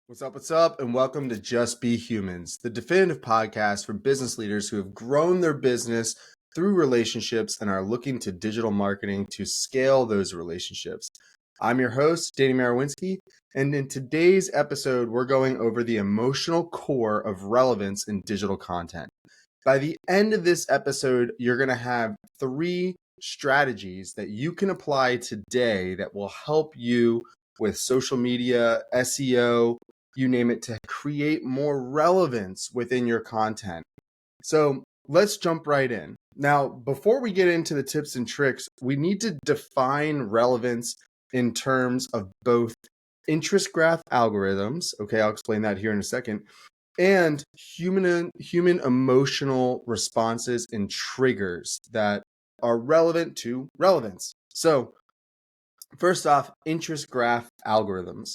What's up? What's up? And welcome to Just Be Humans, the definitive podcast for business leaders who have grown their business through relationships and are looking to digital marketing to scale those relationships. I'm your host, Danny Marowinski, and in today's episode, we're going over the emotional core of relevance in digital content. By the end of this episode, you're going to have 3 strategies that you can apply today that will help you with social media, SEO, you name it, to create more relevance within your content. So let's jump right in. Now, before we get into the tips and tricks, we need to define relevance in terms of both interest graph algorithms. Okay, I'll explain that here in a second. And human emotional responses and triggers that are relevant to relevance. So first off, interest graph algorithms.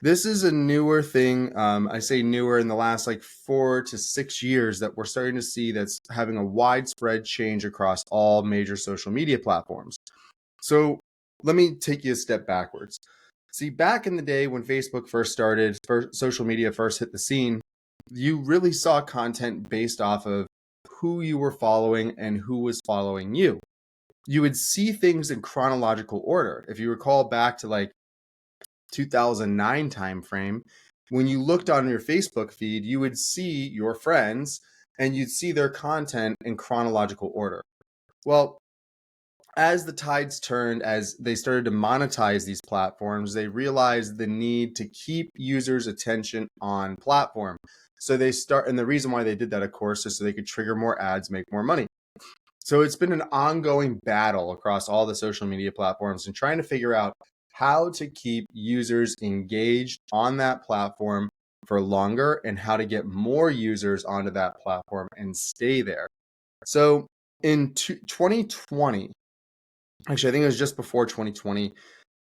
This is a newer thing. I say newer in the last 4 to 6 years that we're starting to see that's having a widespread change across all major social media platforms. So let me take you a step backwards. See, back in the day when Facebook first started, social media first hit the scene, you really saw content based off of who you were following and who was following you. You would see things in chronological order. If you recall back to 2009 timeframe, when you looked on your Facebook feed, you would see your friends and you'd see their content in chronological order. Well, as the tides turned, as they started to monetize these platforms, they realized the need to keep users' attention on platform. So and the reason why they did that, of course, is so they could trigger more ads, make more money. So it's been an ongoing battle across all the social media platforms and trying to figure out how to keep users engaged on that platform for longer and how to get more users onto that platform and stay there. So in 2020, actually, I think it was just before 2020,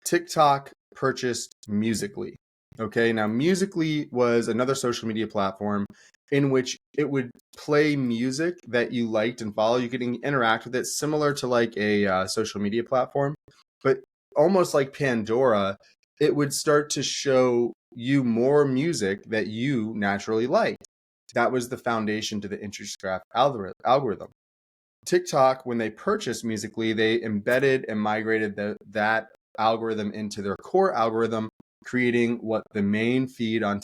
TikTok purchased Musical.ly. Okay, now Musical.ly was another social media platform in which it would play music that you liked and follow. You could interact with it similar to a social media platform, but almost like Pandora, it would start to show you more music that you naturally liked. That was the foundation to the interest graph algorithm. TikTok, when they purchased Musical.ly, they embedded and migrated that algorithm into their core algorithm, creating what the main feed on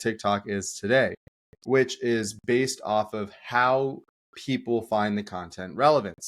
TikTok is today, which is based off of how people find the content relevant.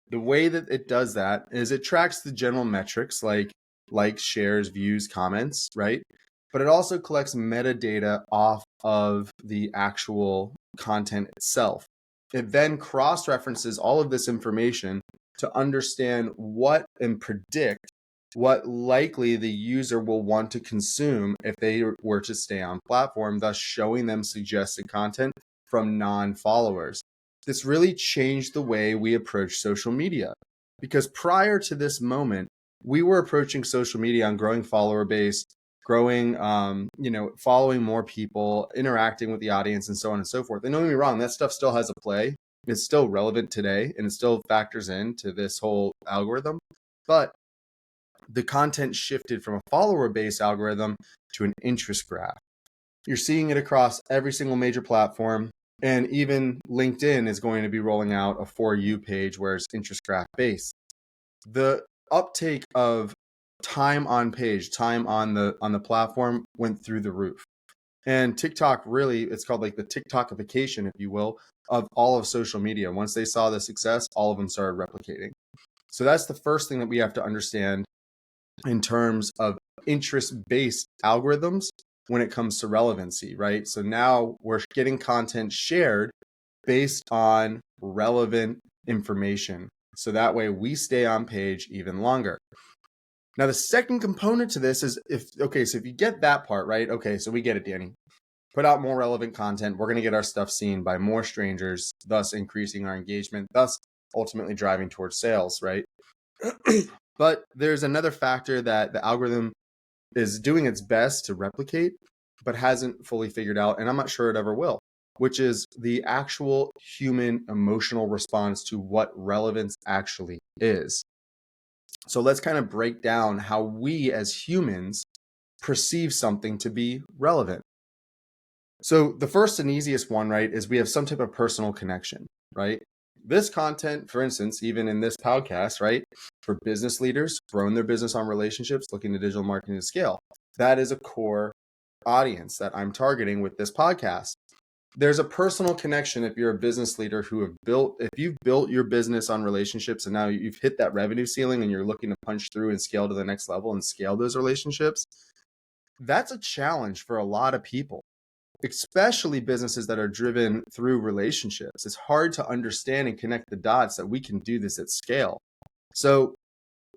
The way that it does that is it tracks the general metrics like likes, shares, views, comments, right? But it also collects metadata off of the actual content itself. It then cross-references all of this information to understand what and predict what likely the user will want to consume if they were to stay on platform, thus showing them suggested content from non-followers. This really changed the way we approach social media, because prior to this moment, we were approaching social media on growing follower base, growing, following more people, interacting with the audience, and so on and so forth. And don't get me wrong, that stuff still has a play. It's still relevant today, and it still factors into this whole algorithm. But the content shifted from a follower-based algorithm to an interest graph. You're seeing it across every single major platform, and even LinkedIn is going to be rolling out a For You page where it's interest graph based. The uptake of time on page, time on the platform went through the roof. And TikTok really, it's called the TikTokification, if you will, of all of social media. Once they saw the success, all of them started replicating. So that's the first thing that we have to understand in terms of interest-based algorithms when it comes to relevancy, right? So now we're getting content shared based on relevant information. So that way we stay on page even longer. Now, the second component to this is so if you get that part, right? Okay, so we get it, Danny. Put out more relevant content. We're going to get our stuff seen by more strangers, thus increasing our engagement, thus ultimately driving towards sales, right? But there's another factor that the algorithm is doing its best to replicate, but hasn't fully figured out, and I'm not sure it ever will, which is the actual human emotional response to what relevance actually is. So let's kind of break down how we as humans perceive something to be relevant. So the first and easiest one, right, is we have some type of personal connection, right? This content, for instance, even in this podcast, right, for business leaders growing their business on relationships, looking to digital marketing to scale, that is a core audience that I'm targeting with this podcast. There's a personal connection if you're a business leader if you've built your business on relationships and now you've hit that revenue ceiling and you're looking to punch through and scale to the next level and scale those relationships. That's a challenge for a lot of people, especially businesses that are driven through relationships. It's hard to understand and connect the dots that we can do this at scale. So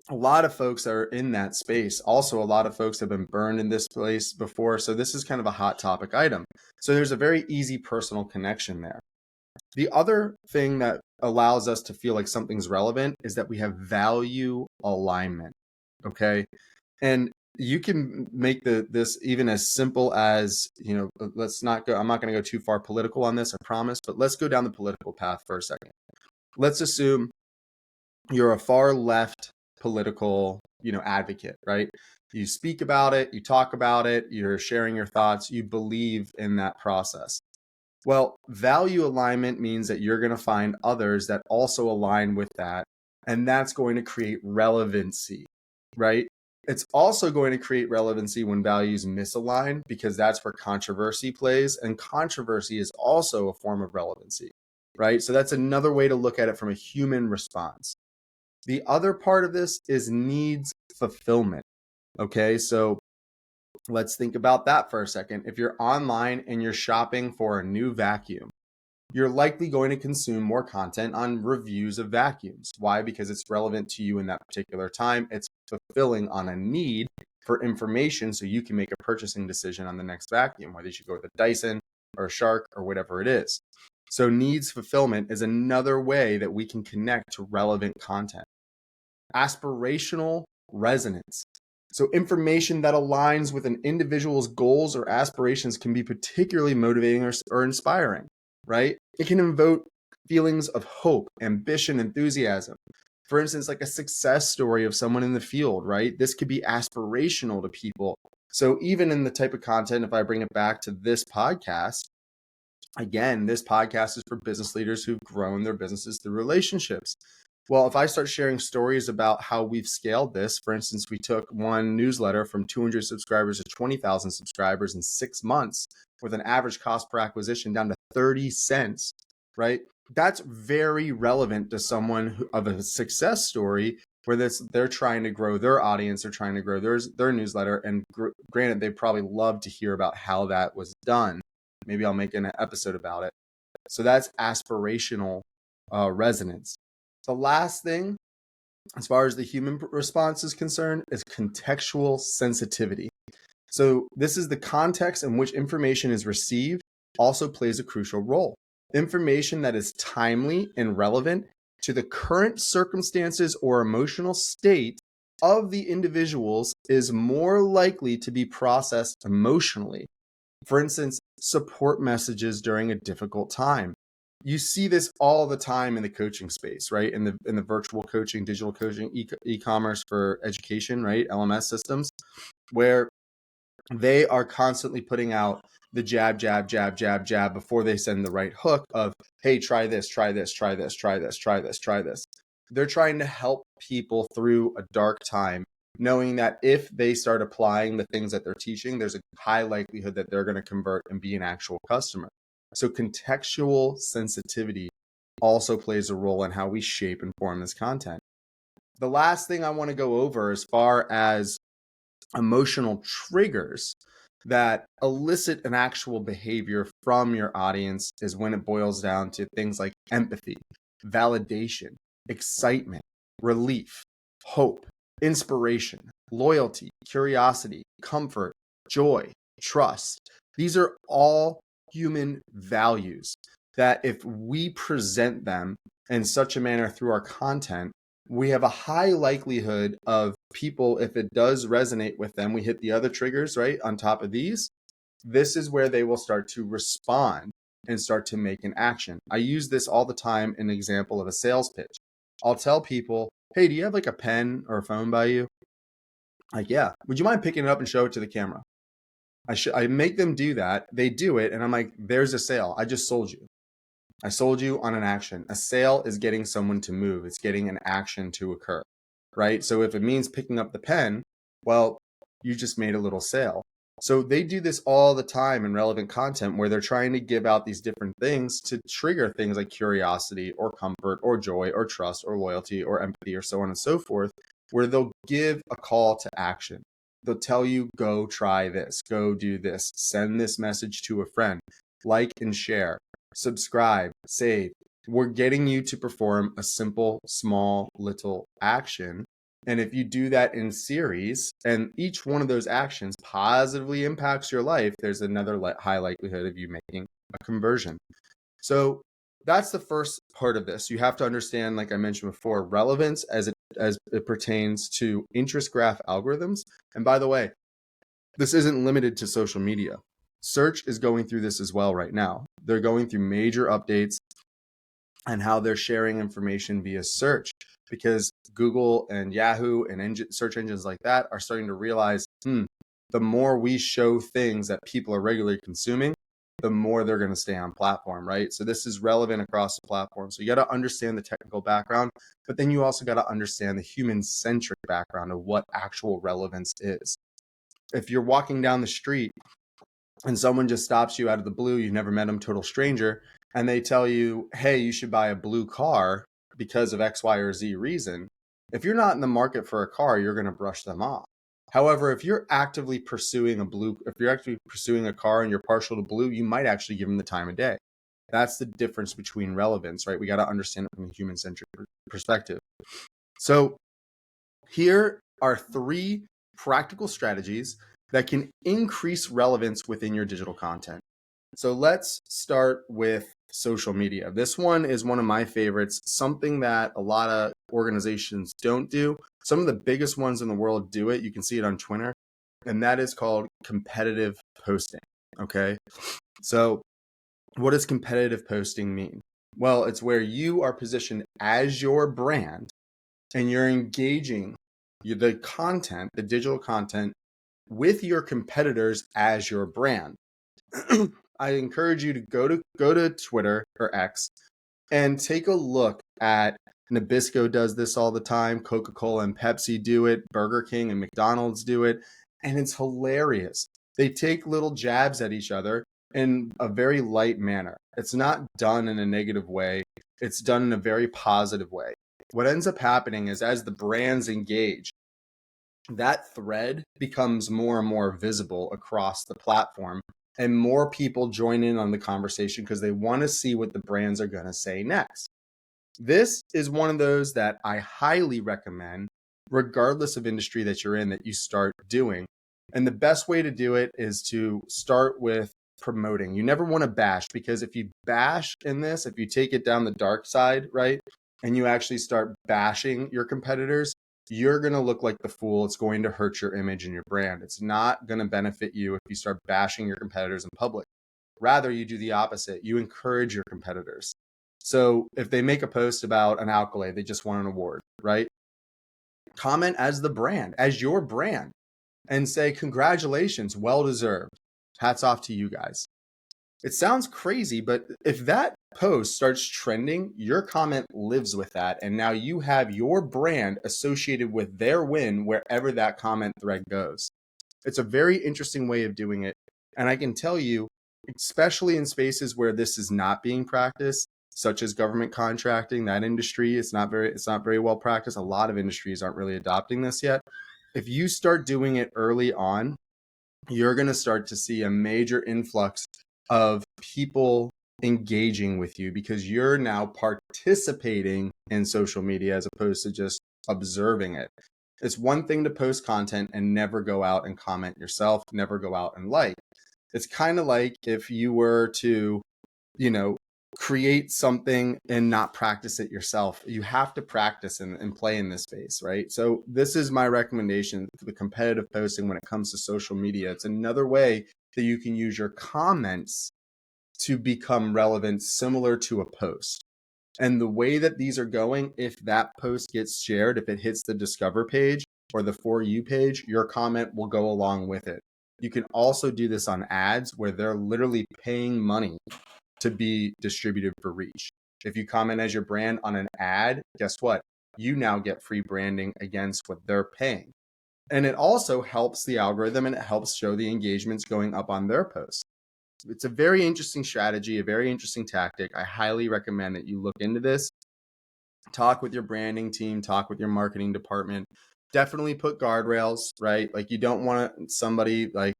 a lot of folks are in that space. Also, a lot of folks have been burned in this place before. So this is kind of a hot topic item. So there's a very easy personal connection there. The other thing that allows us to feel like something's relevant is that we have value alignment. Okay. And you can make this even as simple as, I'm not going to go too far political on this, I promise, but let's go down the political path for a second. Let's assume you're a far left political, advocate, right? You speak about it, you talk about it, you're sharing your thoughts, you believe in that process. Well, value alignment means that you're going to find others that also align with that, and that's going to create relevancy, right? It's also going to create relevancy when values misalign, because that's where controversy plays, and controversy is also a form of relevancy, right? So that's another way to look at it from a human response. The other part of this is needs fulfillment. Okay, so let's think about that for a second. If you're online and you're shopping for a new vacuum, you're likely going to consume more content on reviews of vacuums. Why? Because it's relevant to you in that particular time. It's fulfilling on a need for information so you can make a purchasing decision on the next vacuum, whether you should go with a Dyson or a Shark or whatever it is. So needs fulfillment is another way that we can connect to relevant content. Aspirational resonance. So information that aligns with an individual's goals or aspirations can be particularly motivating or inspiring, right? It can invoke feelings of hope, ambition, enthusiasm. For instance, like a success story of someone in the field, right? This could be aspirational to people. So even in the type of content, if I bring it back to this podcast, again, this podcast is for business leaders who've grown their businesses through relationships. Well, if I start sharing stories about how we've scaled this, for instance, we took one newsletter from 200 subscribers to 20,000 subscribers in 6 months with an average cost per acquisition down to 30 cents, right? That's very relevant to someone of a success story where they're trying to grow their audience, they're trying to grow their newsletter. And granted, they probably love to hear about how that was done. Maybe I'll make an episode about it. So that's aspirational resonance. The last thing, as far as the human response is concerned, is contextual sensitivity. So this is the context in which information is received also plays a crucial role. Information that is timely and relevant to the current circumstances or emotional state of the individuals is more likely to be processed emotionally. For instance, support messages during a difficult time. You see this all the time in the coaching space, right? In the virtual coaching, digital coaching, e-commerce for education, right? LMS systems, where they are constantly putting out the jab, jab, jab, jab, jab before they send the right hook of, hey, try this, try this, try this, try this, try this, try this. They're trying to help people through a dark time, knowing that if they start applying the things that they're teaching, there's a high likelihood that they're going to convert and be an actual customer. So contextual sensitivity also plays a role in how we shape and form this content. The last thing I want to go over as far as emotional triggers that elicit an actual behavior from your audience is when it boils down to things like empathy, validation, excitement, relief, hope, inspiration, loyalty, curiosity, comfort, joy, trust. These are all human values that if we present them in such a manner through our content, we have a high likelihood of people, if it does resonate with them, we hit the other triggers, right? On top of these, this is where they will start to respond and start to make an action. I use this all the time in an example of a sales pitch. I'll tell people, hey, do you have like a pen or a phone by you? Like, yeah, would you mind picking it up and show it to the camera? I make them do that. They do it. And I'm like, there's a sale. I just sold you. I sold you on an action. A sale is getting someone to move. It's getting an action to occur, right? So if it means picking up the pen, well, you just made a little sale. So they do this all the time in relevant content where they're trying to give out these different things to trigger things like curiosity or comfort or joy or trust or loyalty or empathy or so on and so forth, where they'll give a call to action. They'll tell you, go try this, go do this, send this message to a friend, like and share, subscribe, save. We're getting you to perform a simple, small, little action. And if you do that in series and each one of those actions positively impacts your life, there's another high likelihood of you making a conversion. So that's the first part of this. You have to understand, like I mentioned before, relevance as it pertains to interest graph algorithms. And by the way, this isn't limited to social media. Search is going through this as well right now. They're going through major updates and how they're sharing information via search, because Google and Yahoo and search engines like that are starting to realize, the more we show things that people are regularly consuming, the more they're going to stay on platform, right? So this is relevant across the platform. So you got to understand the technical background, but then you also got to understand the human-centric background of what actual relevance is. If you're walking down the street and someone just stops you out of the blue, you've never met them, total stranger, and they tell you, hey, you should buy a blue car because of X, Y, or Z reason, if you're not in the market for a car, you're going to brush them off. However, if you're actively pursuing a car and you're partial to blue, you might actually give them the time of day. That's the difference between relevance, right? We got to understand it from a human-centric perspective. So here are 3 practical strategies that can increase relevance within your digital content. So let's start with social media. This one is one of my favorites, something that a lot of organizations don't do. Some of the biggest ones in the world do it. You can see it on Twitter, and that is called competitive posting. Okay. So what does competitive posting mean? Well, it's where you are positioned as your brand and you're engaging the content, the digital content, with your competitors as your brand. I encourage you to go to Twitter or X and take a look at Nabisco does this all the time. Coca-Cola and Pepsi do it. Burger King and McDonald's do it. And it's hilarious. They take little jabs at each other in a very light manner. It's not done in a negative way. It's done in a very positive way. What ends up happening is as the brands engage, that thread becomes more and more visible across the platform, and more people join in on the conversation because they want to see what the brands are going to say next. This is one of those that I highly recommend, regardless of industry that you're in, that you start doing. And the best way to do it is to start with promoting. You never want to bash, because if you bash in this, if you take it down the dark side, right, and you actually start bashing your competitors, you're going to look like the fool. It's going to hurt your image and your brand. It's not going to benefit you if you start bashing your competitors in public. Rather, you do the opposite. You encourage your competitors. So if they make a post about an accolade, they just won an award, right? Comment as the brand, as your brand, and say, congratulations, well deserved. Hats off to you guys. It sounds crazy, but if that post starts trending, your comment lives with that. And now you have your brand associated with their win wherever that comment thread goes. It's a very interesting way of doing it. And I can tell you, especially in spaces where this is not being practiced, such as government contracting, that industry, it's not very well practiced. A lot of industries aren't really adopting this yet. If you start doing it early on, you're going to start to see a major influx of people engaging with you, because you're now participating in social media as opposed to just observing it. It's one thing to post content and never go out and comment yourself, never go out and like. It's kind of like if you were to, create something and not practice it yourself. You have to practice and play in this space, right? So this is my recommendation for the competitive posting when it comes to social media. It's another way that you can use your comments to become relevant, similar to a post. And the way that these are going, if that post gets shared, if it hits the discover page, or the For You page, your comment will go along with it. You can also do this on ads where they're literally paying money to be distributed for reach. If you comment as your brand on an ad, guess what? You now get free branding against what they're paying. And it also helps the algorithm and it helps show the engagements going up on their posts. It's a very interesting strategy, a very interesting tactic. I highly recommend that you look into this. Talk with your branding team, talk with your marketing department. Definitely put guardrails, right? Like you don't want somebody like,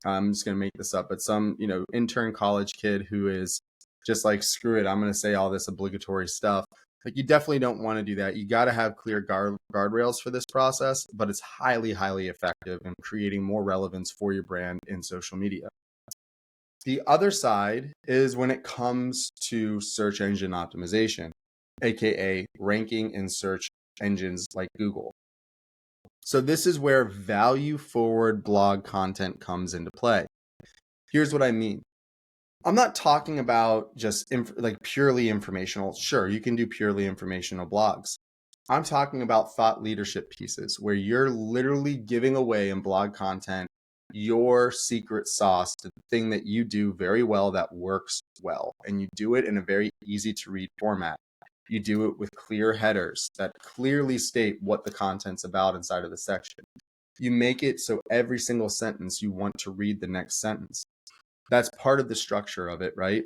I'm just going to make this up, but some, intern college kid who is just like, screw it, I'm going to say all this obligatory stuff. Like you definitely don't want to do that. You got to have clear guardrails for this process, but it's highly, highly effective in creating more relevance for your brand in social media. The other side is when it comes to search engine optimization, aka ranking in search engines like Google. So this is where value forward blog content comes into play. Here's what I mean. I'm not talking about just like purely informational. Sure, you can do purely informational blogs. I'm talking about thought leadership pieces where you're literally giving away in blog content your secret sauce, the thing that you do very well that works well. And you do it in a very easy to read format. You do it with clear headers that clearly state what the content's about inside of the section. You make it so every single sentence you want to read the next sentence. That's part of the structure of it, right?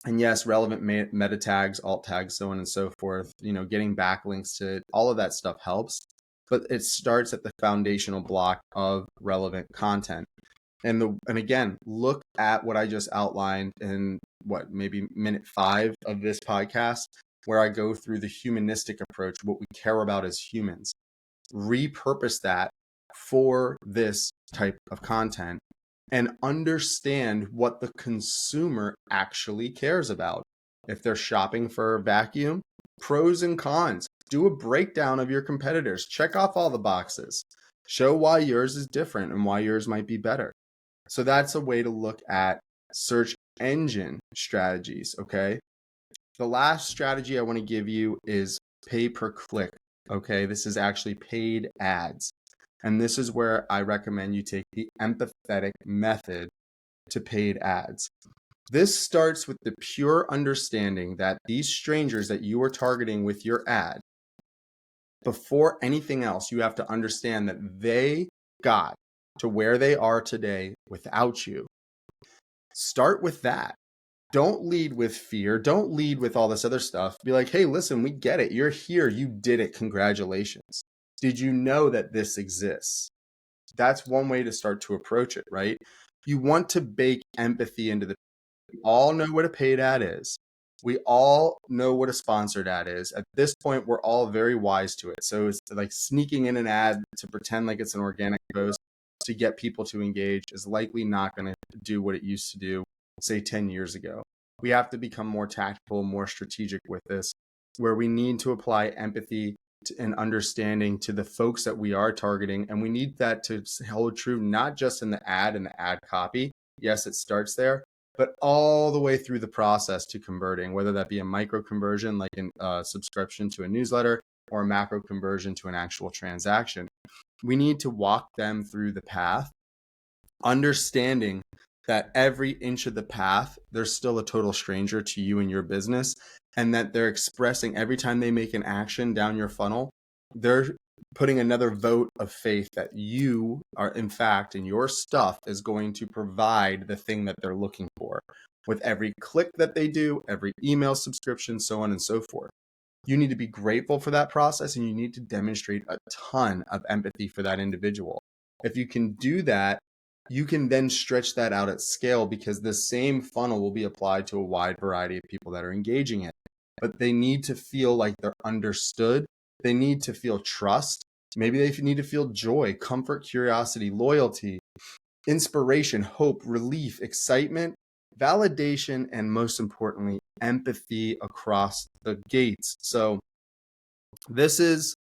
And yes, relevant meta tags, alt tags, so on and so forth, getting backlinks to it, all of that stuff helps. But it starts at the foundational block of relevant content. And again, look at what I just outlined in maybe minute 5 of this podcast, where I go through the humanistic approach, what we care about as humans. Repurpose that for this type of content and understand what the consumer actually cares about. If they're shopping for a vacuum, pros and cons, do a breakdown of your competitors, check off all the boxes, show why yours is different and why yours might be better. So that's a way to look at search engine strategies, okay? The last strategy I want to give you is pay per click, okay? This is actually paid ads. And this is where I recommend you take the empathetic method to paid ads. This starts with the pure understanding that these strangers that you are targeting with your ad, before anything else, you have to understand that they got to where they are today without you. Start with that. Don't lead with fear. Don't lead with all this other stuff. Be like, hey, listen, we get it. You're here. You did it. Congratulations. Did you know that this exists? That's one way to start to approach it, right? You want to bake empathy into the. We all know what a paid ad is. We all know what a sponsored ad is. At this point, we're all very wise to it. So it's like sneaking in an ad to pretend like it's an organic post to get people to engage is likely not going to do what it used to do, say 10 years ago. We have to become more tactical, more strategic with this, where we need to apply empathy and understanding to the folks that we are targeting. And we need that to hold true, not just in the ad and the ad copy. Yes, it starts there, but all the way through the process to converting, whether that be a micro conversion, like a subscription to a newsletter, or a macro conversion to an actual transaction. We need to walk them through the path, understanding that every inch of the path, they're still a total stranger to you and your business, and that they're expressing every time they make an action down your funnel, they're putting another vote of faith that you are, in fact, and your stuff is going to provide the thing that they're looking for with every click that they do, every email subscription, so on and so forth. You need to be grateful for that process, and you need to demonstrate a ton of empathy for that individual. If you can do that, you can then stretch that out at scale, because the same funnel will be applied to a wide variety of people that are engaging it. But they need to feel like they're understood. They need to feel trust. Maybe they need to feel joy, comfort, curiosity, loyalty, inspiration, hope, relief, excitement, validation, and most importantly, empathy across the gates. So this is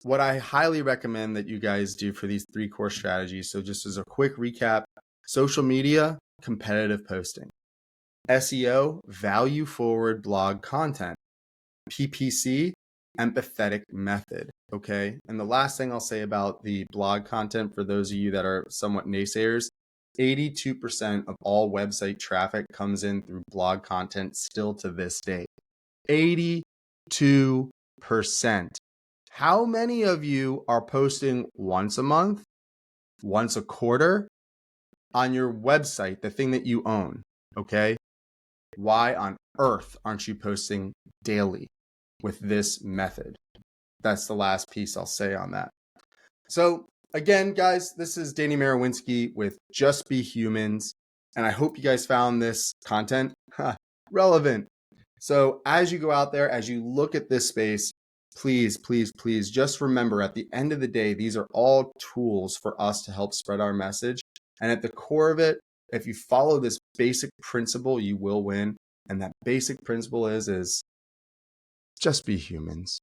what I highly recommend that you guys do for these 3 core strategies. So just as a quick recap, social media, competitive posting. SEO, value forward blog content. PPC, empathetic method. Okay. And the last thing I'll say about the blog content for those of you that are somewhat naysayers, 82% of all website traffic comes in through blog content still to this day. 82%. How many of you are posting once a month, once a quarter on your website, the thing that you own? Okay. Why on earth aren't you posting daily with this method? That's the last piece I'll say on that. So again, guys, this is Danny Marowinski with Just Be Humans. And I hope you guys found this content relevant. So as you go out there, as you look at this space, please, please, please just remember at the end of the day, these are all tools for us to help spread our message. And at the core of it, if you follow this basic principle, you will win. And that basic principle is just be humans.